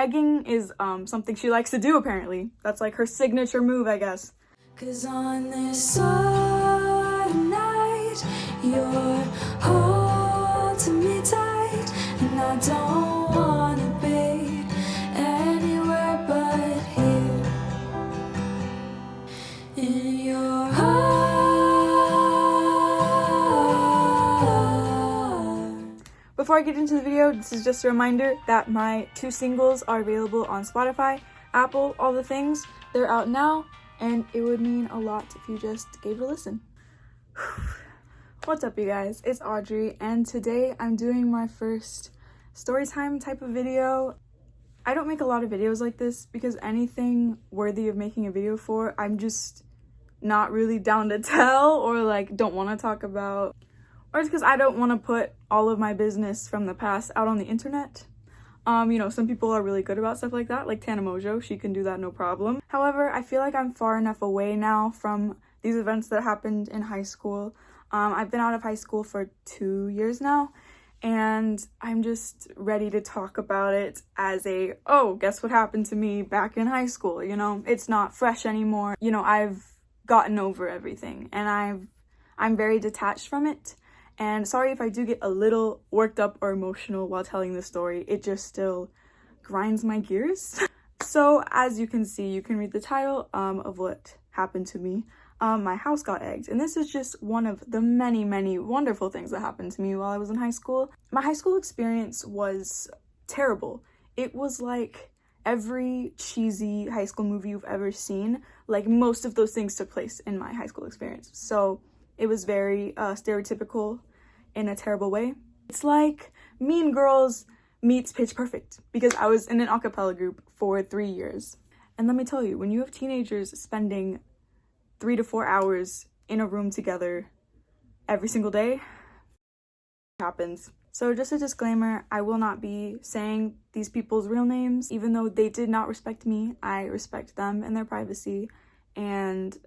egging is something she likes to do apparently. That's like her signature move, I guess. 'Cause on this autumn night, you're holding me tight, and I don't wanna be anywhere but here in your heart. Before I get into the video, this is just a reminder that my 2 singles are available on Spotify, Apple, all the things. They're out now, and it would mean a lot if you just gave it a listen. What's up, you guys? It's Audrey, and today I'm doing my first story time type of video. I don't make a lot of videos like this because anything worthy of making a video for, I'm just not really down to tell or like don't want to talk about. Or it's because I don't want to put all of my business from the past out on the internet. You know, some people are really good about stuff like that, like Tana Mojo. She can do that no problem. However, I feel like I'm far enough away now from these events that happened in high school. I've been out of high school for 2 years now, and I'm just ready to talk about it as a, oh, guess what happened to me back in high school, you know? It's not fresh anymore. You know, I've gotten over everything, and I'm very detached from it. And sorry if I do get a little worked up or emotional while telling the story, it just still grinds my gears. So as you can see, you can read the title of what happened to me. My house got egged, and this is just one of the many, many wonderful things that happened to me while I was in high school. My high school experience was terrible. It was like every cheesy high school movie you've ever seen. Like most of those things took place in my high school experience. So it was very stereotypical in a terrible way. It's like Mean Girls meets Pitch Perfect, because I was in an a cappella group for 3 years. And let me tell you, when you have teenagers spending 3 to 4 hours in a room together every single day, it happens. So just a disclaimer, I will not be saying these people's real names. Even though they did not respect me, I respect them and their privacy, and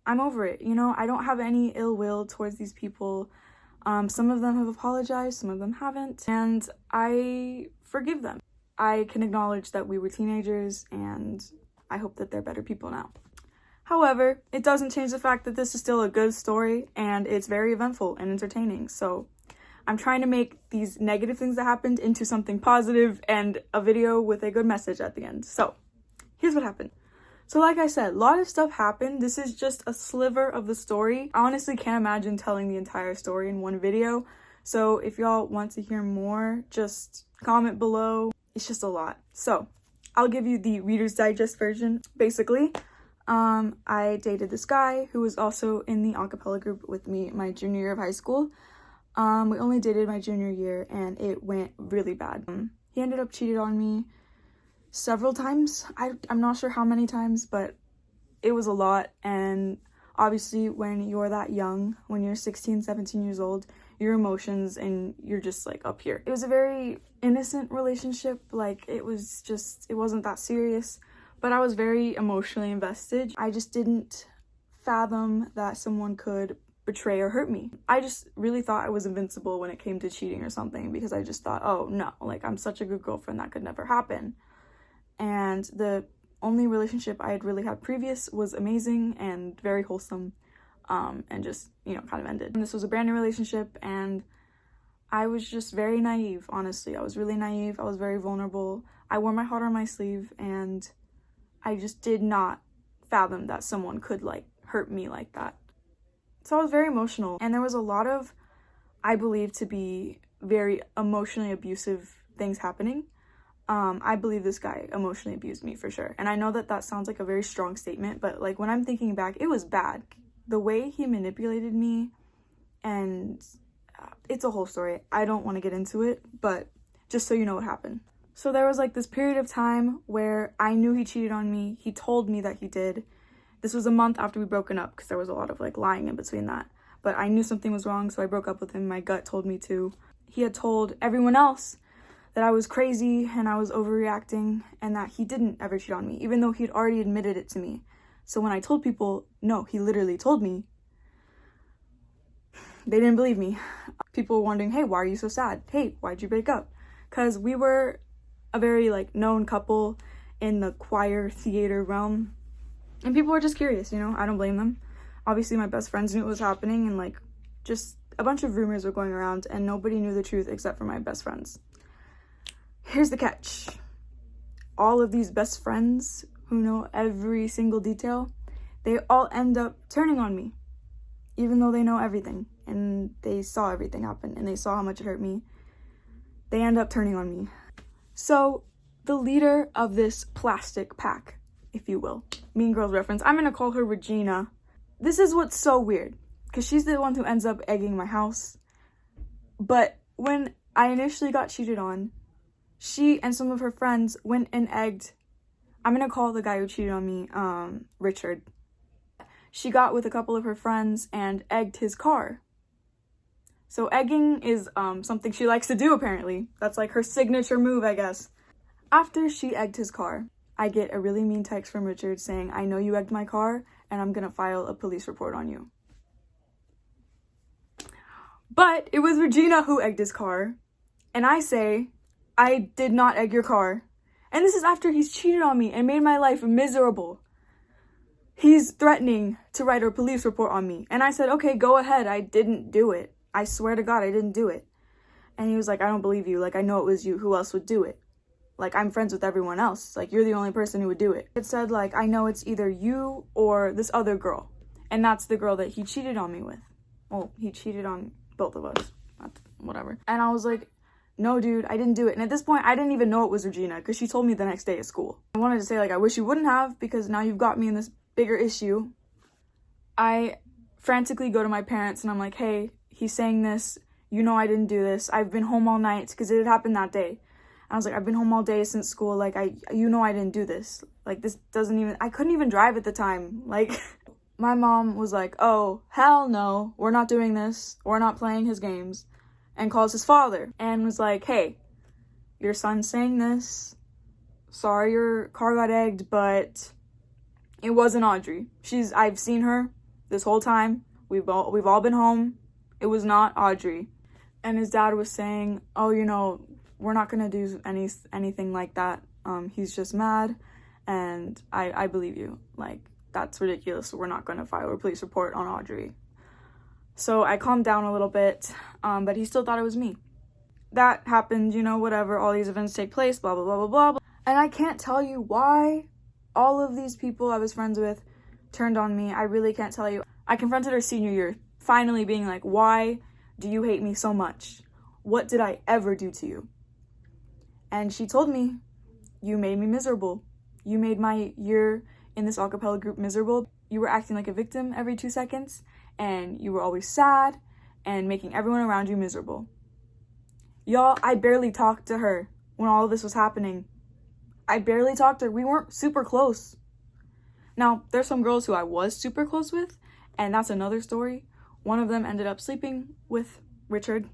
I'm over it. You know, I don't have any ill will towards these people. Some of them have apologized, some of them haven't, and I forgive them. I can acknowledge that we were teenagers, and I hope that they're better people now. However, it doesn't change the fact that this is still a good story, and it's very eventful and entertaining. So I'm trying to make these negative things that happened into something positive and a video with a good message at the end. So here's what happened. So like I said, a lot of stuff happened. This is just a sliver of the story. I honestly can't imagine telling the entire story in one video. So if y'all want to hear more, just comment below. It's just a lot. So I'll give you the Reader's Digest version. Basically, I dated this guy who was also in the a cappella group with me my junior year of high school. We only dated my junior year, and it went really bad. He ended up cheating on me several times. I'm not sure how many times, but it was a lot. And obviously when you're that young, when you're 16, 17 years old, your emotions and you're just like up here. It was a very innocent relationship. Like it wasn't that serious, but I was very emotionally invested. I just didn't fathom that someone could betray or hurt me. I just really thought I was invincible when it came to cheating or something, because I just thought, oh no, like I'm such a good girlfriend, that could never happen. And the only relationship I had really had previous was amazing and very wholesome, and just, you know, kind of ended. And this was a brand new relationship, and I was just very naive, honestly. I was really naive. I was very vulnerable. I wore my heart on my sleeve, and I just did not fathom that someone could like hurt me like that. So I was very emotional, and there was a lot of, I believe to be very emotionally abusive things happening. I believe this guy emotionally abused me for sure. And I know that that sounds like a very strong statement, but like when I'm thinking back, it was bad. The way he manipulated me, and it's a whole story. I don't want to get into it, but just so you know what happened. So there was like this period of time where I knew he cheated on me. He told me that he did. This was a month after we broken up, because there was a lot of like lying in between that. But I knew something was wrong, so I broke up with him. My gut told me to. He had told everyone else that I was crazy and I was overreacting, and that he didn't ever cheat on me, even though he'd already admitted it to me. So when I told people, no, he literally told me, they didn't believe me. People were wondering, hey, why are you so sad? Hey, why'd you break up? Because we were a very like known couple in the choir theater realm. And people were just curious, you know, I don't blame them. Obviously my best friends knew it was happening, and like just a bunch of rumors were going around and nobody knew the truth except for my best friends. Here's the catch. All of these best friends who know every single detail, they all end up turning on me, even though they know everything and they saw everything happen and they saw how much it hurt me. They end up turning on me. So the leader of this plastic pack, if you will, Mean Girls reference, I'm gonna call her Regina. This is what's so weird, because she's the one who ends up egging my house. But when I initially got cheated on, she and some of her friends went and egged, I'm gonna call the guy who cheated on me, Richard. She got with a couple of her friends and egged his car. So egging is something she likes to do, apparently. That's like her signature move, I guess. After she egged his car, I get a really mean text from Richard saying, I know you egged my car and I'm gonna file a police report on you. But it was Regina who egged his car. And I say, I did not egg your car. And this is after he's cheated on me and made my life miserable. He's threatening to write a police report on me. And I said, okay, go ahead. I didn't do it. I swear to God, I didn't do it. And he was like, I don't believe you. Like, I know it was you. Who else would do it? Like, I'm friends with everyone else. Like, you're the only person who would do it. It said, like, I know it's either you or this other girl. And that's the girl that he cheated on me with. Well, he cheated on both of us. Whatever. And I was like, no, dude, I didn't do it. And at this point, I didn't even know it was Regina because she told me the next day at school. I wanted to say, like, I wish you wouldn't have, because now you've got me in this bigger issue. I frantically go to my parents and I'm like, hey, he's saying this. You know I didn't do this. I've been home all night, because it had happened that day. I was like, I've been home all day since school. Like, you know I didn't do this. Like, this doesn't even, I couldn't even drive at the time. Like, my mom was like, oh, hell no, we're not doing this. We're not playing his games. And calls his father and was like, hey, your son's saying this. Sorry your car got egged, but it wasn't Audrey. I've seen her this whole time. We've all been home. It was not Audrey. And his dad was saying, oh, you know, we're not gonna do anything like that. He's just mad, and I believe you. Like, that's ridiculous. We're not gonna file a police report on Audrey. So I calmed down a little bit, but he still thought it was me. That happened, you know, whatever. All these events take place, blah, blah, blah, blah, blah. And I can't tell you why all of these people I was friends with turned on me. I really can't tell you. I confronted her senior year, finally being like, why do you hate me so much? What did I ever do to you? And she told me, you made me miserable. You made my year in this a cappella group miserable. You were acting like a victim every 2 seconds, and you were always sad and making everyone around you miserable. Y'all, I barely talked to her when all of this was happening. I barely talked to her. We weren't super close. Now, there's some girls who I was super close with, and that's another story. One of them ended up sleeping with Richard.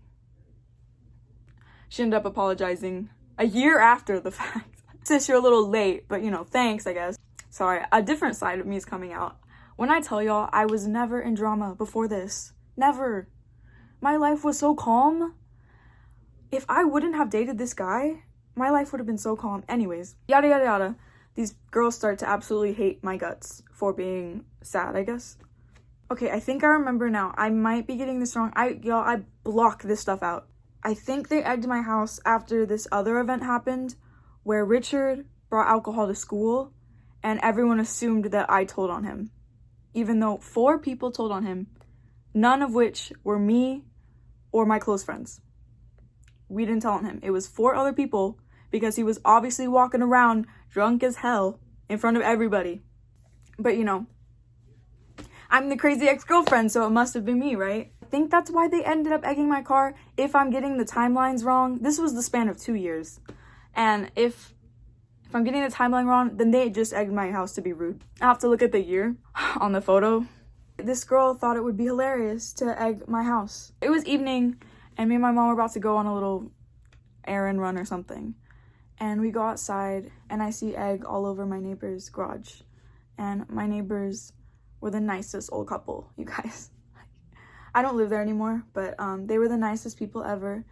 She ended up apologizing a year after the fact. Sis, you're a little late, but you know, thanks, I guess. Sorry, a different side of me is coming out. When I tell y'all, I was never in drama before this. Never. My life was so calm. If I wouldn't have dated this guy, my life would have been so calm. Anyways, yada, yada, yada. These girls start to absolutely hate my guts for being sad, I guess. Okay, I think I remember now. I might be getting this wrong. I block this stuff out. I think they egged my house after this other event happened where Richard brought alcohol to school and everyone assumed that I told on him. Even though 4 people told on him, none of which were me or my close friends. We didn't tell on him. It was 4 other people because he was obviously walking around drunk as hell in front of everybody. But you know, I'm the crazy ex-girlfriend, so it must have been me, right? I think that's why they ended up egging my car. If I'm getting the timelines wrong, this was the span of 2 years. And if I'm getting the timeline wrong, then they just egged my house to be rude. I have to look at the year on the photo. This girl thought it would be hilarious to egg my house. It was evening, and me and my mom were about to go on a little errand run or something. And we go outside, and I see egg all over my neighbor's garage. And my neighbors were the nicest old couple, you guys. I don't live there anymore, but they were the nicest people ever.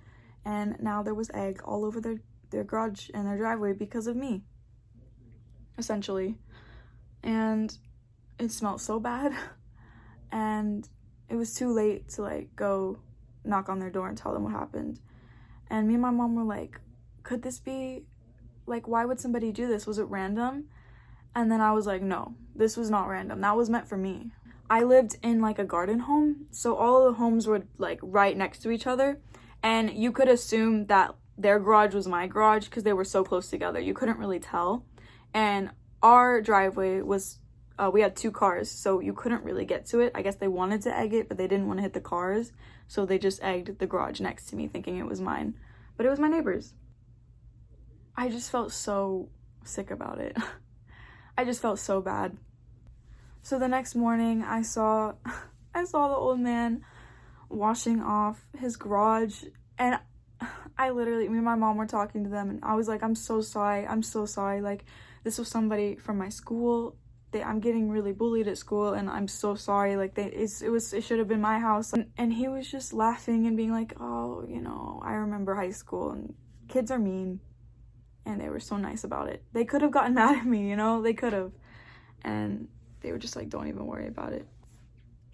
And now there was egg all over their garage and their driveway because of me, essentially. And it smelled so bad, and it was too late to like go knock on their door and tell them what happened. And me and my mom were like, could this be, like, why would somebody do this? Was it random? And then I was like, no, this was not random. That was meant for me. I lived in like a garden home, so all the homes were like right next to each other, and you could assume that their garage was my garage because they were so close together. You couldn't really tell. And our driveway was, we had 2 cars, so you couldn't really get to it. I guess they wanted to egg it, but they didn't want to hit the cars, so they just egged the garage next to me, thinking it was mine. But it was my neighbor's. I just felt so sick about it. I just felt so bad. So the next morning, I saw the old man washing off his garage, and me and my mom were talking to them, and I was like, I'm so sorry, like, this was somebody from my school. I'm getting really bullied at school, and I'm so sorry, like, it should have been my house. And he was just laughing and being like, oh, you know, I remember high school, and kids are mean, and they were so nice about it. They could have gotten mad at me, you know, they could have, and they were just like, don't even worry about it.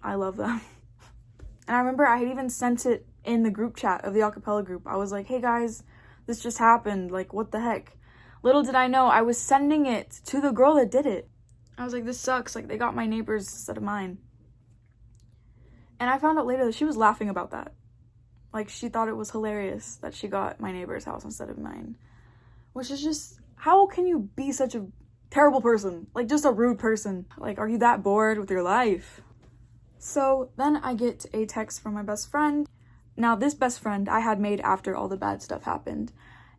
I love them. And I remember I had even sent it in the group chat of the acapella group. I was like, hey guys, this just happened, like, what the heck? Little did I know, I was sending it to the girl that did it. I was like, this sucks, like, they got my neighbors instead of mine. And I found out later that she was laughing about that. Like, she thought it was hilarious that she got my neighbor's house instead of mine. Which is just, how can you be such a terrible person? Like, just a rude person. Like, are you that bored with your life? So then I get a text from my best friend. Now, this best friend I had made after all the bad stuff happened,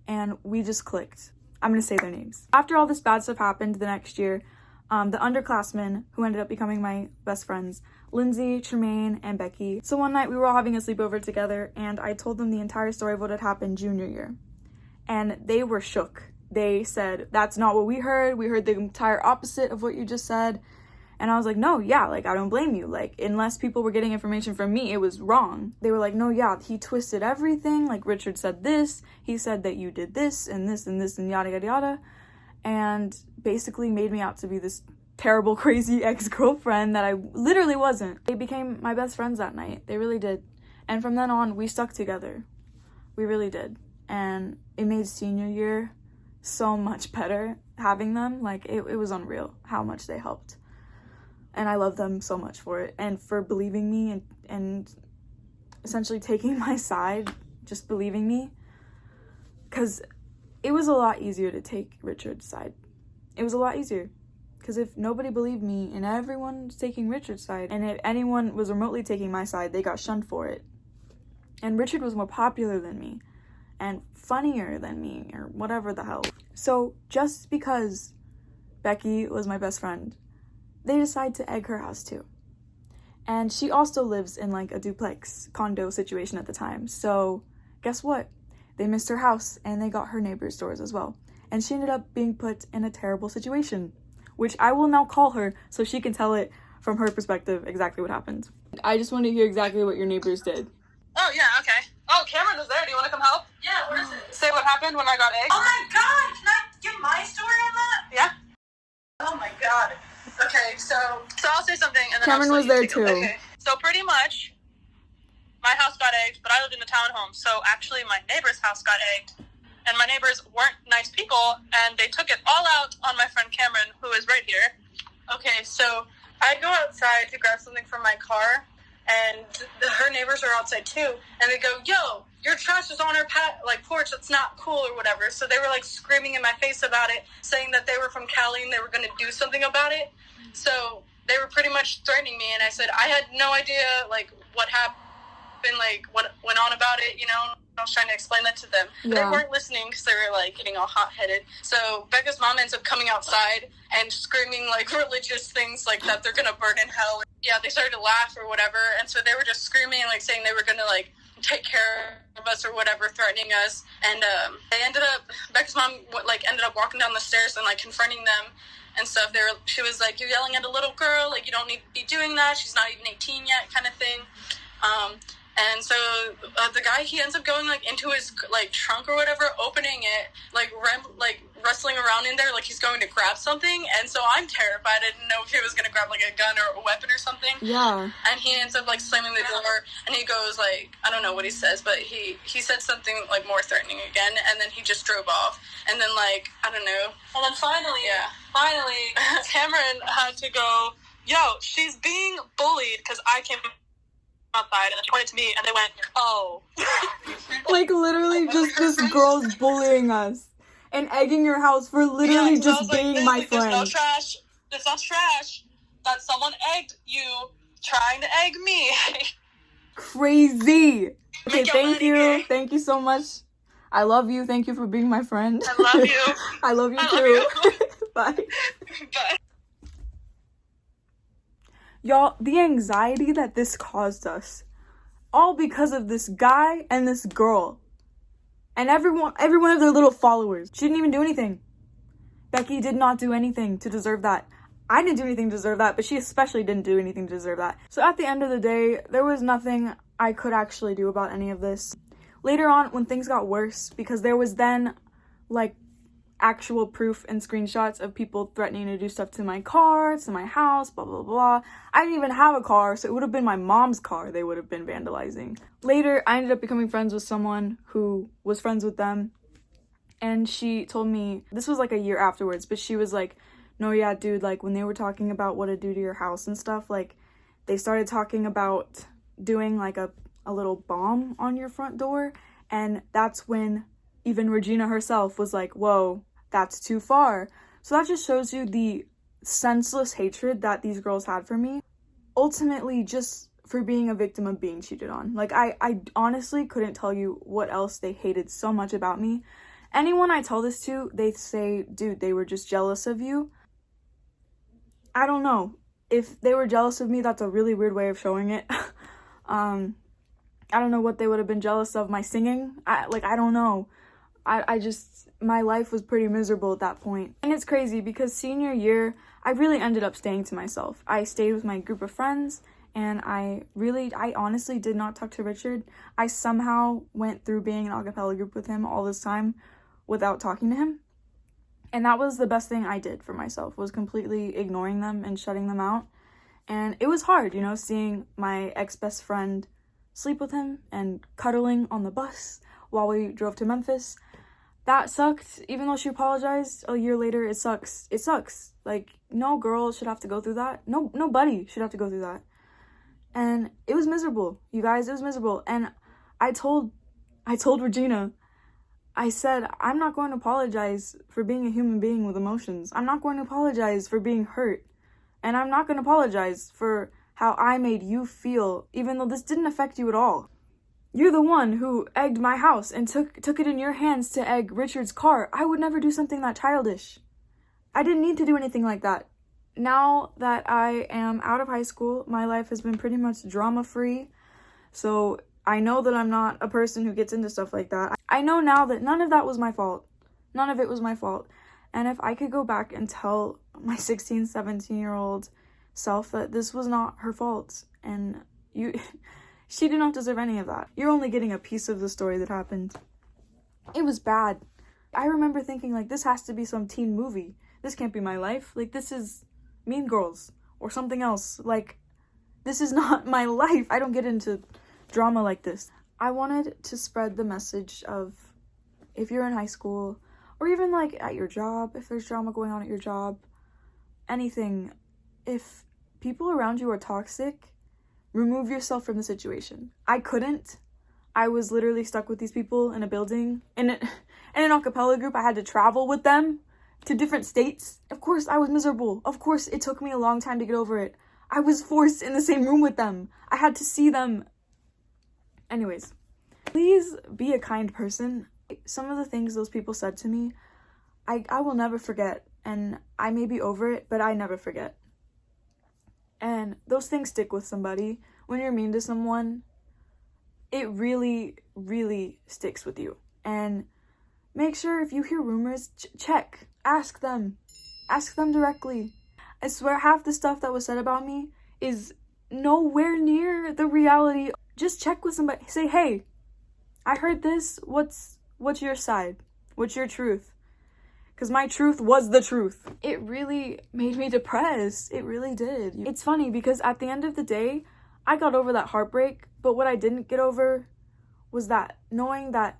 and we just clicked. I'm gonna say their names. After all this bad stuff happened the next year, the underclassmen who ended up becoming my best friends, Lindsay, Tremaine, and Becky. So one night we were all having a sleepover together, and I told them the entire story of what had happened junior year. And they were shook. They said, that's not what we heard. We heard the entire opposite of what you just said. And I was like, no, yeah, like, I don't blame you. Like, unless people were getting information from me, it was wrong. They were like, no, yeah, he twisted everything. Like, Richard said this. He said that you did this and this and this and yada, yada, yada. And basically made me out to be this terrible, crazy ex-girlfriend that I literally wasn't. They became my best friends that night. They really did. And from then on, we stuck together. We really did. And it made senior year so much better having them. Like, it was unreal how much they helped. And I love them so much for it, and for believing me and essentially taking my side, just believing me. Because it was a lot easier to take Richard's side. It was a lot easier. Because if nobody believed me and everyone was taking Richard's side, and if anyone was remotely taking my side, they got shunned for it. And Richard was more popular than me, and funnier than me, or whatever the hell. So just because Becky was my best friend, they decide to egg her house too. And she also lives in like a duplex condo situation at the time. So guess what? They missed her house and they got her neighbor's doors as well. And she ended up being put in a terrible situation, which I will now call her so she can tell it from her perspective exactly what happened. I just want to hear exactly what your neighbors did. Oh, yeah, okay. Oh, Cameron was there. Do you want to come help? Yeah, what is it? Say what happened when I got egged? Oh my god! Can I give my story on that? Yeah? Oh my god. Okay, so I'll say something and then Cameron I'll was there take it. too. Okay. So pretty much, my house got egged, but I lived in a townhome. So actually, my neighbor's house got egged. And my neighbors weren't nice people, and they took it all out on my friend Cameron, who is right here. Okay, so I go outside to grab something from my car, and her neighbors are outside too, and they go, yo, your trash is on our porch, that's not cool or whatever. So they were like screaming in my face about it, saying that they were from Cali and they were going to do something about it. So they were pretty much threatening me, and I said I had no idea like what happened, like what went on about it, you know. I was trying to explain that to them. But they weren't listening because they were like getting all hot-headed. So Becca's mom ends up coming outside and screaming like religious things like that they're gonna burn in hell. Yeah, they started to laugh or whatever, and so they were just screaming and like saying they were gonna like take care of us or whatever, threatening us. And Becca's mom ended up walking down the stairs and like confronting them and stuff. She was like, you're yelling at a little girl, like you don't need to be doing that. She's not even 18 yet, kind of thing. And so the guy, he ends up going like into his like trunk or whatever, opening it, like wrestling around in there like he's going to grab something. And so I'm terrified. I didn't know if he was going to grab like a gun or a weapon or something. Yeah. And he ends up like slamming the door, and he goes like, I don't know what he says, but he said something like more threatening again, and then he just drove off. And then like, I don't know. And then finally, Cameron had to go, yo, she's being bullied, because I came outside, and then she pointed to me, and they went, oh. Like, literally just girls bullying us and egging your house for literally so just being my friend. There's no trash. It's not trash that someone egged you trying to egg me. Crazy. Okay, thank you. Thank you so much. I love you. Thank you for being my friend. I love you. I love you I too. love you. Bye. Bye. Y'all, the anxiety that this caused us, all because of this guy and this girl. And every one of their little followers. She didn't even do anything. Becky did not do anything to deserve that. I didn't do anything to deserve that, but she especially didn't do anything to deserve that. So at the end of the day, there was nothing I could actually do about any of this. Later on, when things got worse, because there was then, like, actual proof and screenshots of people threatening to do stuff to my car, to my house, blah, blah, blah. I didn't even have a car, so it would have been my mom's car they would have been vandalizing. Later, I ended up becoming friends with someone who was friends with them, and she told me, this was like a year afterwards, but she was like, no, yeah, dude, like, when they were talking about what to do to your house and stuff, like, they started talking about doing, like, a little bomb on your front door, and that's when even Regina herself was like, whoa, that's too far. So that just shows you the senseless hatred that these girls had for me. Ultimately, just for being a victim of being cheated on. Like, I honestly couldn't tell you what else they hated so much about me. Anyone I tell this to, they say, dude, they were just jealous of you. I don't know. If they were jealous of me, that's a really weird way of showing it. I don't know what they would have been jealous of. My singing? I don't know. I just, my life was pretty miserable at that point. And it's crazy because senior year, I really ended up staying to myself. I stayed with my group of friends, and I honestly did not talk to Richard. I somehow went through being in an a cappella group with him all this time without talking to him. And that was the best thing I did for myself, was completely ignoring them and shutting them out. And it was hard, you know, seeing my ex-best friend sleep with him and cuddling on the bus while we drove to Memphis. That sucked. Even though she apologized a year later, it sucks. It sucks. Like, no girl should have to go through that. Nobody should have to go through that. And it was miserable, you guys. It was miserable. And I told Regina, I said, I'm not going to apologize for being a human being with emotions. I'm not going to apologize for being hurt. And I'm not going to apologize for how I made you feel, even though this didn't affect you at all. You're the one who egged my house and took it in your hands to egg Richard's car. I would never do something that childish. I didn't need to do anything like that. Now that I am out of high school, my life has been pretty much drama-free. So I know that I'm not a person who gets into stuff like that. I know now that none of that was my fault. None of it was my fault. And if I could go back and tell my 16, 17-year-old self that this was not her fault, and she did not deserve any of that. You're only getting a piece of the story that happened. It was bad. I remember thinking, like, this has to be some teen movie. This can't be my life. Like, this is Mean Girls or something else. Like, this is not my life. I don't get into drama like this. I wanted to spread the message of, if you're in high school, or even, like, at your job, if there's drama going on at your job, anything, if people around you are toxic, remove yourself from the situation. I couldn't. I was literally stuck with these people in a building, in an a cappella group. I had to travel with them to different states. Of course, I was miserable. Of course, it took me a long time to get over it. I was forced in the same room with them. I had to see them. Anyways, please be a kind person. Some of the things those people said to me, I will never forget. And I may be over it, but I never forget. And those things stick with somebody. When you're mean to someone, it really, really sticks with you. And make sure if you hear rumors, check. Ask them. Ask them directly. I swear half the stuff that was said about me is nowhere near the reality. just check with somebody. Say, hey, I heard this. What's your side? What's your truth? Because my truth was the truth. It really made me depressed. It really did. It's funny because at the end of the day, I got over that heartbreak, but what I didn't get over was that knowing that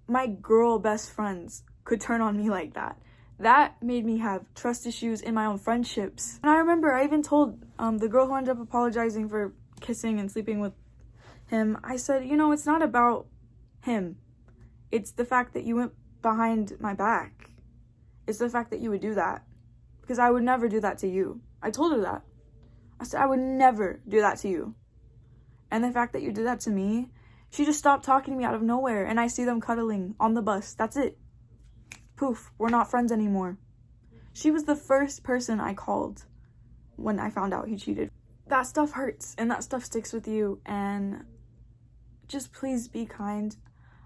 my girl best friends could turn on me like that. That made me have trust issues in my own friendships. And I remember I even told the girl who ended up apologizing for kissing and sleeping with him, I said, you know, it's not about him. It's the fact that you went behind my back. It's the fact that you would do that. Because I would never do that to you. I told her that. I said, I would never do that to you. And the fact that you did that to me, she just stopped talking to me out of nowhere. And I see them cuddling on the bus. That's it. Poof, we're not friends anymore. She was the first person I called when I found out he cheated. That stuff hurts and that stuff sticks with you, and just please be kind.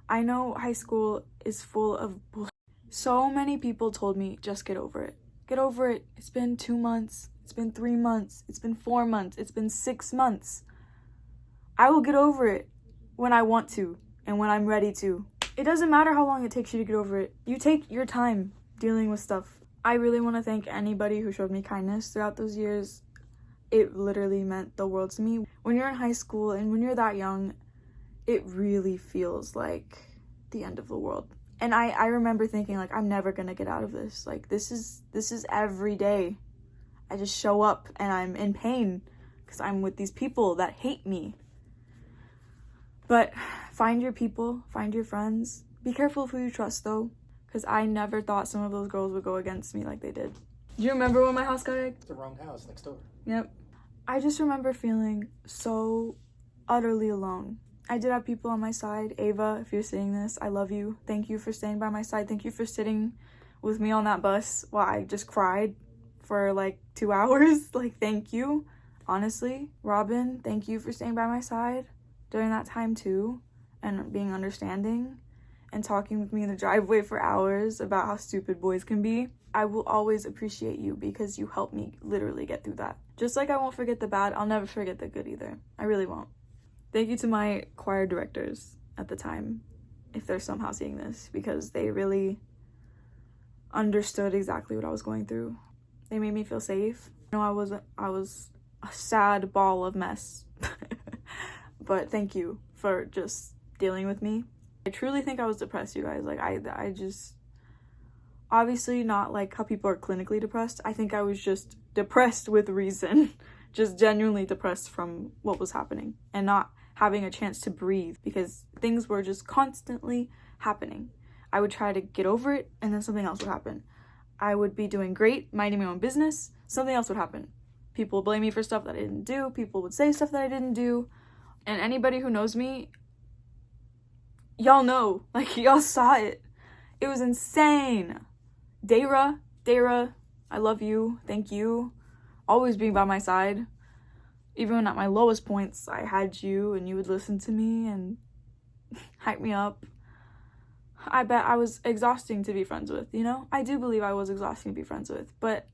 I know high school is full of bullshit. So many people told me, just get over it. Get over it. It's been 2 months. It's been 3 months. It's been 4 months. It's been 6 months. I will get over it when I want to and when I'm ready to. It doesn't matter how long it takes you to get over it. You take your time dealing with stuff. I really want to thank anybody who showed me kindness throughout those years. It literally meant the world to me. When you're in high school and when you're that young, it really feels like the end of the world. And I remember thinking, like, I'm never gonna get out of this. Like, this is every day. I just show up and I'm in pain because I'm with these people that hate me. But find your people, find your friends. Be careful of who you trust, though, because I never thought some of those girls would go against me like they did. Do you remember when my house got egged? It's the wrong house next door. Yep. I just remember feeling so utterly alone. I did have people on my side. Ava, if you're seeing this, I love you. Thank you for staying by my side. Thank you for sitting with me on that bus while I just cried for like 2 hours. Like, thank you. Honestly. Robin, thank you for staying by my side during that time too, and being understanding and talking with me in the driveway for hours about how stupid boys can be. I will always appreciate you because you helped me literally get through that. Just like I won't forget the bad, I'll never forget the good either. I really won't. Thank you to my choir directors at the time, if they're somehow seeing this, because they really understood exactly what I was going through. They made me feel safe. You know, I was a sad ball of mess. But thank you for just dealing with me. I truly think I was depressed, you guys. Like, I just, obviously not like how people are clinically depressed. I think I was just depressed with reason. Just genuinely depressed from what was happening and not having a chance to breathe because things were just constantly happening. I would try to get over it and then something else would happen. I would be doing great, minding my own business, something else would happen. People would blame me for stuff that I didn't do. People would say stuff that I didn't do. And anybody who knows me, y'all know, like, y'all saw it. It was insane. Dara, I love you. Thank you. Always being by my side. Even at my lowest points, I had you and you would listen to me and hype me up. I bet I was exhausting to be friends with, you know? I do believe I was exhausting to be friends with, but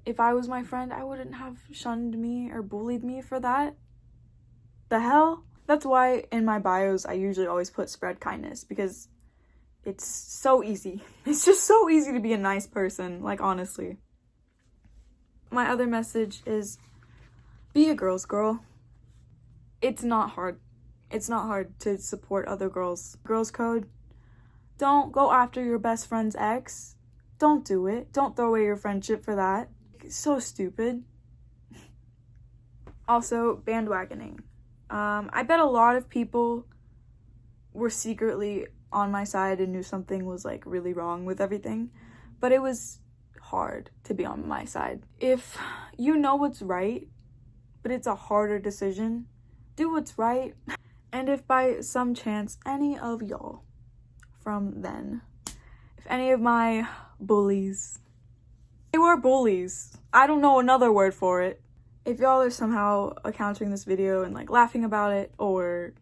if I was my friend, I wouldn't have shunned me or bullied me for that. The hell? That's why in my bios, I usually always put spread kindness, because it's so easy. It's just so easy to be a nice person, like, honestly. My other message is, be a girl's girl. It's not hard. It's not hard to support other girls. Girls code. Don't go after your best friend's ex. Don't do it. Don't throw away your friendship for that. It's so stupid. Also, bandwagoning. I bet a lot of people were secretly on my side and knew something was like really wrong with everything, but it was hard to be on my side. If you know what's right, but it's a harder decision, do what's right. And if by some chance any of y'all from then, if any of my bullies, they were bullies, I don't know another word for it, if y'all are somehow encountering this video and like laughing about it or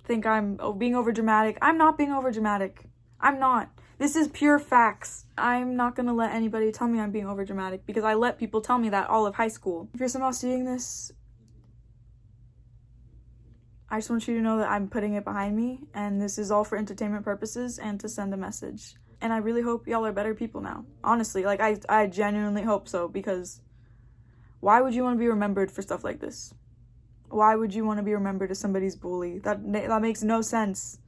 think I'm being over dramatic, I'm not being over dramatic. I'm not. This is pure facts. I'm not gonna let anybody tell me I'm being over dramatic because I let people tell me that all of high school. If you're somehow seeing this, I just want you to know that I'm putting it behind me, and this is all for entertainment purposes and to send a message. And I really hope y'all are better people now. Honestly, like, I genuinely hope so, because why would you want to be remembered for stuff like this? Why would you want to be remembered as somebody's bully? That makes no sense.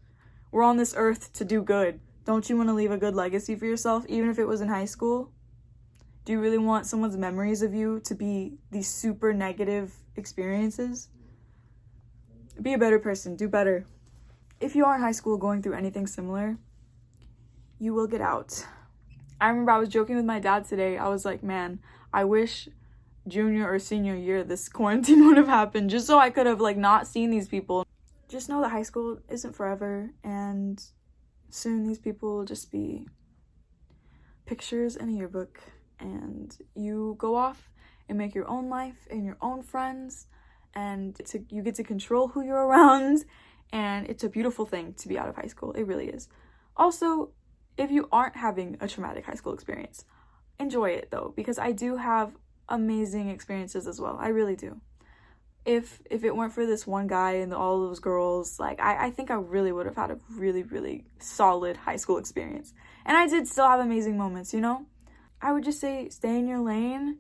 We're on this earth to do good. Don't you want to leave a good legacy for yourself, even if it was in high school? Do you really want someone's memories of you to be these super negative experiences? Be a better person. Do better. If you are in high school going through anything similar, you will get out. I remember I was joking with my dad today. I was like, man, I wish junior or senior year this quarantine would have happened, just so I could have like not seen these people. Just know that high school isn't forever, and soon these people will just be pictures in a yearbook, and you go off and make your own life and your own friends, and you get to control who you're around, and it's a beautiful thing to be out of high school. It really is. Also, if you aren't having a traumatic high school experience, enjoy it though, because I do have amazing experiences as well. I really do. If it weren't for this one guy and all those girls, like, I think I really would have had a really, really solid high school experience. And I did still have amazing moments, you know? I would just say stay in your lane,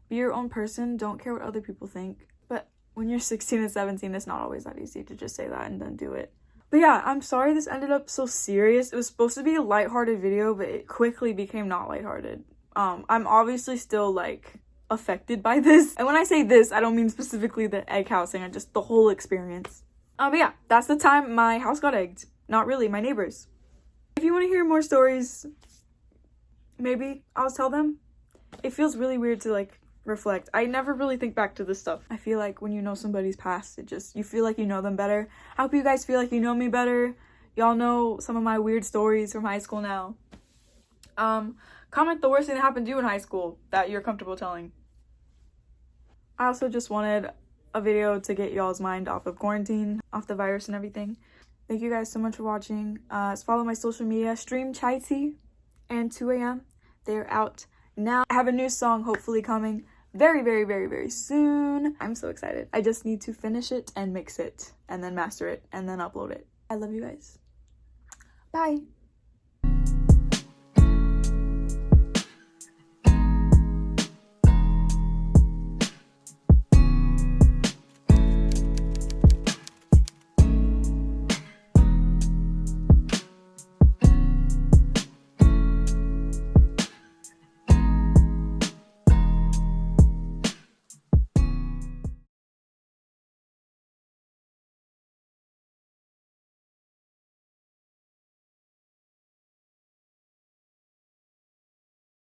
be your own person, don't care what other people think. But when you're 16 and 17, it's not always that easy to just say that and then do it. But yeah, I'm sorry this ended up so serious. It was supposed to be a lighthearted video, but it quickly became not lighthearted. I'm obviously still, like, affected by this. And when I say this, I don't mean specifically the egg housing, I just the whole experience. But yeah, that's the time my house got egged. Not really, my neighbors. If you want to hear more stories, maybe I'll tell them. It feels really weird to like reflect. I never really think back to this stuff. I feel like when you know somebody's past, you feel like you know them better. I hope you guys feel like you know me better. Y'all know some of my weird stories from high school now. Comment the worst thing that happened to you in high school that you're comfortable telling. I also just wanted a video to get y'all's mind off of quarantine, off the virus and everything. Thank you guys so much for watching. Follow my social media, stream Chai Tea and 2 a.m. They're out now. I have a new song hopefully coming very, very, very, very soon. I'm so excited. I just need to finish it and mix it and then master it and then upload it. I love you guys. Bye.